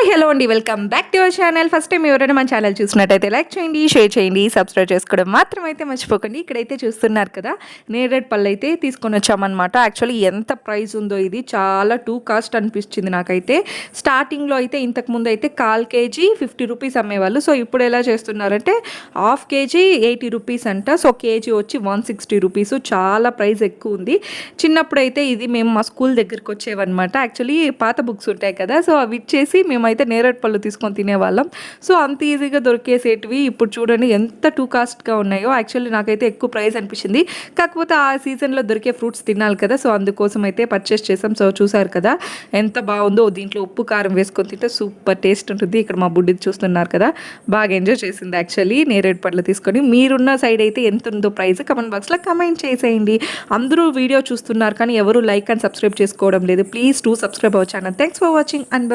Hi hello అండి, welcome back to our channel. First time ఎవరైనా మన ఛానల్ చూసినట్టయితే లైక్ చేయండి, షేర్ చేయండి, సబ్స్క్రైబ్ చేసుకోవడం మాత్రం అయితే మర్చిపోకండి. ఇక్కడైతే చూస్తున్నారు కదా, నేరేడు పళ్ళు అయితే తీసుకొని వచ్చామన్నమాట. యాక్చువల్లీ ఎంత ప్రైస్ ఉందో ఇది చాలా టూ కాస్ట్ అనిపించింది నాకైతే. స్టార్టింగ్లో అయితే ఇంతకుముందు అయితే 1/4 kg 50 రూపీస్ అమ్మేవాళ్ళు. సో ఇప్పుడు ఎలా చేస్తున్నారంటే 1/2 kg 80 రూపీస్ అంట. సో కేజీ వచ్చి 160 రూపీస్. చాలా ప్రైస్ ఎక్కువ ఉంది. చిన్నప్పుడు అయితే ఇది మేము మా స్కూల్ దగ్గరికి వచ్చేవన్నమాట. యాక్చువల్లీ పాత బుక్స్ ఉంటాయి కదా, సో అవి ఇచ్చేసి మేమైతే నేరేడు పళ్ళు తీసుకొని తినేవాళ్ళం. సో అంత ఈజీగా దొరికేసేటివి ఇప్పుడు చూడండి ఎంత టూ కాస్ట్గా ఉన్నాయో. యాక్చువల్లీ నాకైతే ఎక్కువ ప్రైస్ అనిపించింది. కాకపోతే ఆ సీజన్లో దొరికే ఫ్రూట్స్ తినాలి కదా, సో అందుకోసం అయితే పర్చేస్ చేసాం. సో చూసారు కదా ఎంత బాగుందో. దీంట్లో ఉప్పు కారం వేసుకొని తింటే సూపర్ టేస్ట్ ఉంటుంది. ఇక్కడ మా బుడ్డిది చూస్తున్నారు కదా, బాగా ఎంజాయ్ చేసింది యాక్చువల్లీ నేరేడు పళ్ళు తీసుకొని. మీరున్న సైడ్ అయితే ఎంత ఉందో ప్రైస్ కమెంట్ బాక్స్లో కమెంట్ చేసేయండి. అందరూ వీడియో చూస్తున్నారు కానీ ఎవరు లైక్ అండ్ సబ్స్క్రైబ్ చేసుకోవడం లేదు. Please to subscribe our channel. Thanks for watching and